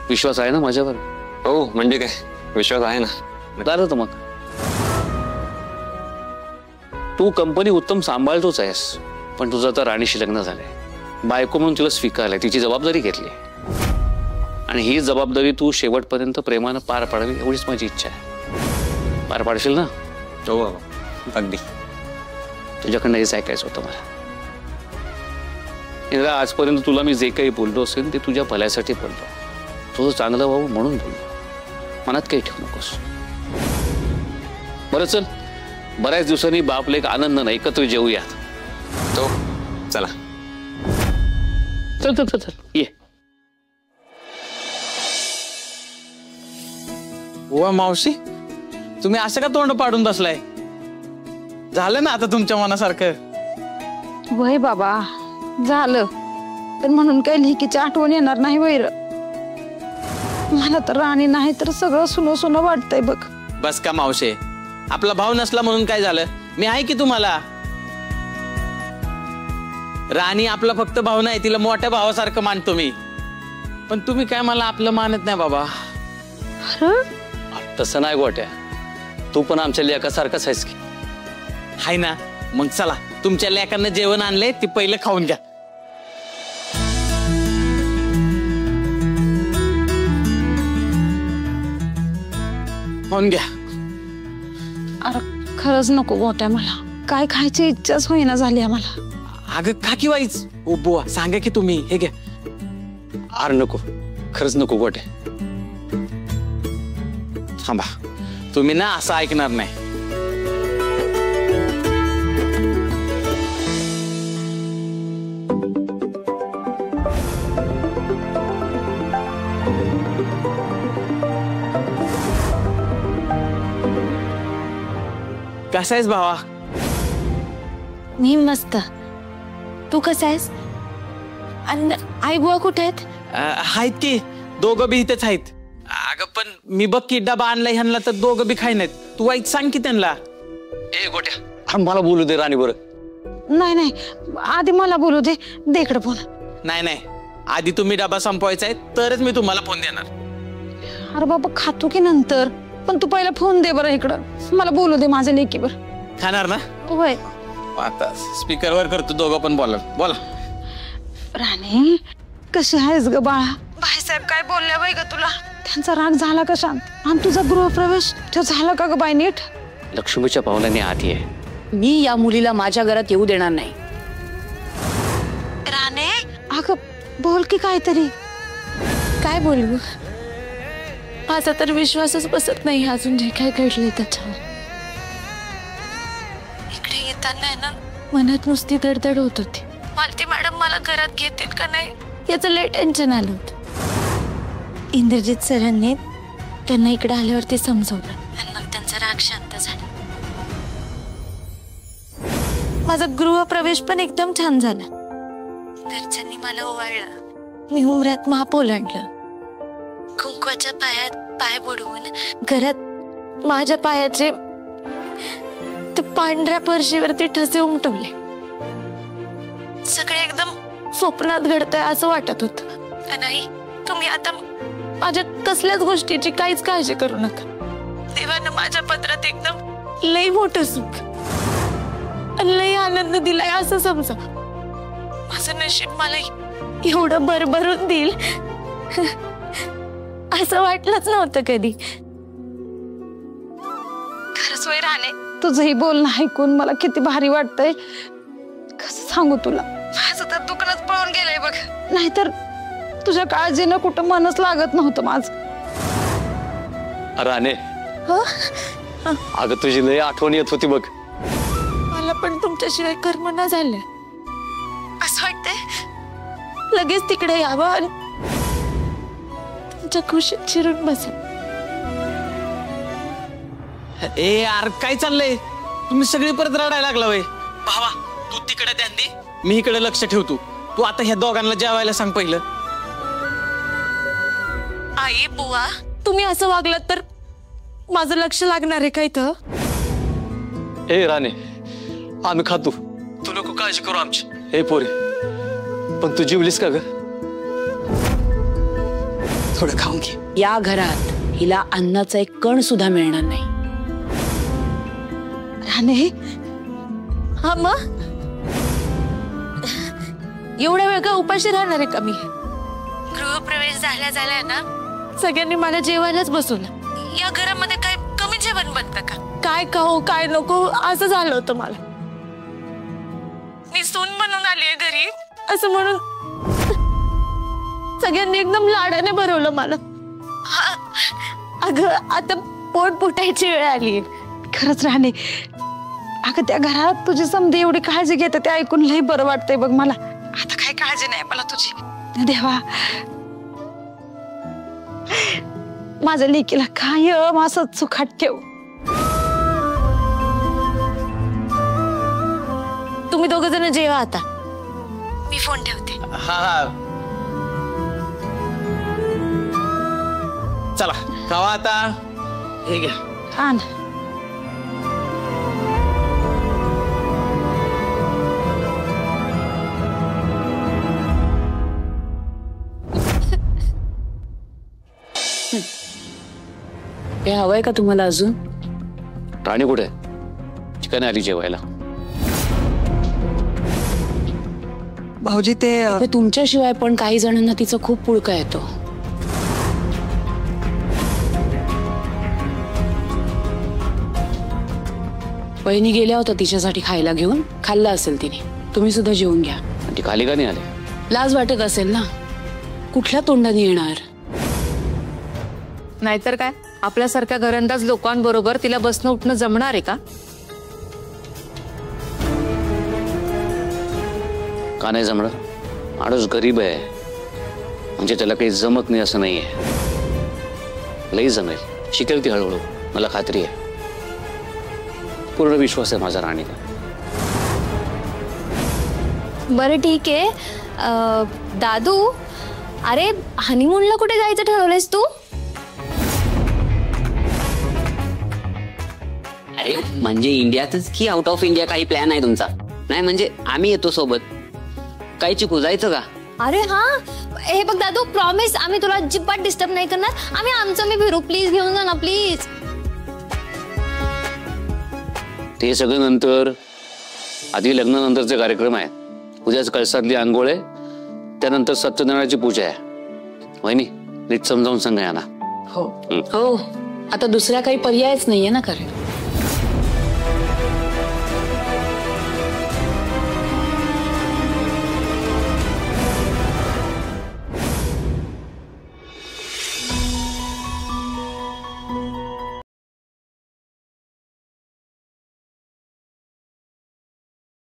विश्वास आहे ना माझ्यावर? हो म्हणजे काय, विश्वास आहे ना. झालं तर मग. तू कंपनी उत्तम सांभाळतोच आहेस, पण तुझं आता राणीशी लग्न झालंय. बायको म्हणून तुला स्वीकारलंय, तिची जबाबदारी घेतली आणि ही जबाबदारी तू शेवटपर्यंत प्रेमानं पार पाडावी एवढीच माझी इच्छा आहे. पार पाडशील ना? हो अगदी. तुझ्याकडनं हेच ऐकायचं होतं मला. इंद्रा, आजपर्यंत तुला मी जे काही बोललो असेल ते तुझ्या भल्यासाठी बोललो. तुझं चांगलं व्हावं म्हणून बोललो. मनात काही ठेवू नकोस. बरं चल, बऱ्याच दिवसांनी बाप लेक आनंद एकत्र जेवूयात. तो चला. चल चल चल चल ये. वा मावशी, तुम्ही असं का तोंड पाडून बसलाय? झालं ना आता तुमच्या मनासारखं? वय बाबा झालं, पण म्हणून काही लेकीची आठवण येणार नाही वैर. मला तर राणी नाही तर सगळं सुनो सुनो वाटतंय बघ. बस का मावशे, आपला भाव नसला म्हणून काय झालं? मी आहे की तुम्हाला. राणी आपला फक्त भाव नाही, तिला मोठ्या भावासारखं मानतो मी. पण तुम्ही काय मला आपलं मानत नाही बाबा. तसं नाही गोट्या, तू पण आमच्या लेकासारखाच आहेस की. हाय ना, मग चला तुमच्या लेकांना जेवण आणलंय ते पहिलं खाऊन घ्या. खाऊन घ्या. अरे खरंच नको गोट्या, मला काय खायची इच्छाच होईना झाली आम्हाला. अगं खा की वाईच. ओ बुवा सांगा की तुम्ही. हे घ्या. अरे नको, खरंच नको गोट्या. थांबा, तुम्ही ना असं ऐकणार नाही. कसा आहेस भावा? मी मस्त. तू कसा आहेस? आणि आई बुवा कुठे आहेत? आहेत की, दोघं बी इथेच आहेत. अगं पण मी बघ की डबा आणलाय ह्यांना, तर दोघं बी खाय नाहीत. तू वाईट सांग की त्यांना. ए गोट्या, मला बोलू दे राणी बरं. नाही नाही, आधी मला बोलू दे. दे इकडे फोन. नाही नाही, आधी तुम्ही डबा संपवायचा आहे तरच मी तुम्हाला फोन देणार. अरे बाबा खातो की नंतर, पण तू पहिला फोन दे बरं इकडं. मला बोलू दे माझ्या लेकीवर. खाणार ना? होय. आता स्पीकरवर करतो, दोघं पण बोला. बोला. राणी कशी आहेस ग बाळा? भाईसाहेब काय बोलल्या बाई ग तुला? त्यांचा राग झाला का शांत? आणि तुझा गृहप्रवेश तो झाला का ग बाई नीट? लक्ष्मीच्या पावलाने आधी आहे. मी या मुलीला माझ्या घरात येऊ देणार नाही. राणे अगं बोल की काहीतरी. काय बोलू? माझा तर विश्वासच बसत नाही अजून जे काय घडलंय त्याच्यावर. इकडे येताना ना मनात नुसती धडधड होत होती. मालती मॅडम मला घरात घेतील का नाही याचं लय टेन्शन आलं होतं. इंद्रजित सरांनी त्यांना इकडे आल्यावरती समजवलं आणि मग त्यांचा राग शांत झाला. माझा गृहप्रवेश पण एकदम छान झाला. घरच्यांनी मला ओवाळलं. मी उमऱ्यात माप ओलांडलं. कुंकवाच्या पायात पाय बुडवून घरात माझ्या पायाचे ते पांढऱ्या परशीवरती ठसे उमटवले. सगळे एकदम स्वप्नात घडतंय असं वाटत होतं. नाही तुम्ही आता माझ्या कसल्याच गोष्टीची काहीच काळजी करू नका. देवानं माझ्या पत्रात एकदम लई मोठं सुख, लई आनंद दिलाय असं समजा. माझं नशीब मला एवढं भरभरून देईल असं वाटलंच नव्हतं कधी. खरंच वय राणे, तुझंही बोलणं ऐकून मला किती भारी वाटतंय. कसं सांगू तुला, माझं तर दुकानात पळून गेलंय बघ. नाहीतर तुझ्या काळजीनं कुठं मनच लागत नव्हतं माझं. राणे अगं तुझी लय आठवण येत होती बघ. मला पण तुमच्याशिवाय करमना झालं. असं वाटतंय लगेच तिकडे यावं आणि तुमच्या खुशीत शिरून बसेल. ए यार काय चाललंय? तुम्ही सगळी परत रडायला लागला वय. भावा तू तिकडे ध्यान दे, मी इकडे लक्ष ठेवतो. तू आता ह्या दोघांना जेवायला सांग पहिलं. आई बुवा तुम्ही असं वागलात तर माझं लक्ष लागणार आहे का इथं? ए राणे, आम्ही खातो, तू नको काळजी करू आमची. हे पोरे, पण तू जीवलीस का ग? थोडं खाऊन घे. या घरात हिला अन्नाचा एक कण सुद्धा मिळणार नाही. राणे हा मग एवढ्या वेळ का उपाशी राहणार आहे का मी? गृहप्रवेश झाल्या ना सगळ्यांनी मला जेवायलाच बसवलं. या घरामध्ये काय कमी जेवण बनतं का? काय खाऊ काय नको असं झालं होतं मला. मी सून बनून आली घरी असं म्हणून सगळ्यांनी एकदम लाडाने भरवलं मला. अगं आता पोट फुटायची वेळ आली. खरंच राणे, अगं त्या घरात तुझी समधी एवढी काळजी घेते ते ऐकून लई बरं वाटतंय बघ मला. आता काही काळजी नाही मला तुझी. देवा माझ्या लेकीला कायम असं सुखात ठेव. तुम्ही दोघ जण जेवा आता, मी फोन ठेवते. हा चला खावा आता. हे घ्या. हा ना. हे हवंय का तुम्हाला अजून? राणी कुठे? चिकन आली जेवायला. भाऊजी ते हे तुमच्याशिवाय पण काही जणांना तिचं खूप पुळका येतो. वहिनी गेल्या होत्या तिच्यासाठी खायला घेऊन. खाल्लं असेल तिने. तुम्ही सुद्धा जेवून घ्या. ती खाली का नाही आली? लाज वाटत असेल ना. कुठल्या तोंडाने येणार? नाहीतर काय, आपल्यासारख्या घरंदाज लोकांबरोबर तिला बसणं उठणं जमणार आहे का? का नाही जमणार? माणूस गरीब आहे म्हणजे त्याला काही जमत नाही असं नाहीये. लई जमेल. शिकेल ती हळूहळू, मला खात्री आहे. पूर्ण विश्वास आहे माझा राणीला. बरं ठीक आहे. दादू, अरे हनीमूनला कुठे जायचं ठरवलंयस तू? अरे म्हणजे इंडियातच की आउट ऑफ इंडिया काही प्लॅन आहे तुमचा? नाही म्हणजे आम्ही येतो सोबत. काही चिकू जायचं का? अरे हा, हे बघ दादू, प्रॉमिस आम्ही तुला अजिबात डिस्टर्ब नाही करणार. आम्ही आमचं मी फिरू. प्लीज घेऊन जा ना प्लीज. ते सगळं नंतर. आधी लग्नानंतरचे कार्यक्रम आहे. उद्याच कळसातली आंघोळ आहे, त्यानंतर सत्यनारायणाची पूजा आहे. वहिनी नीट समजावून सांगा यांना. हो हो, आता दुसरा काही पर्यायच नाहीये ना. खरं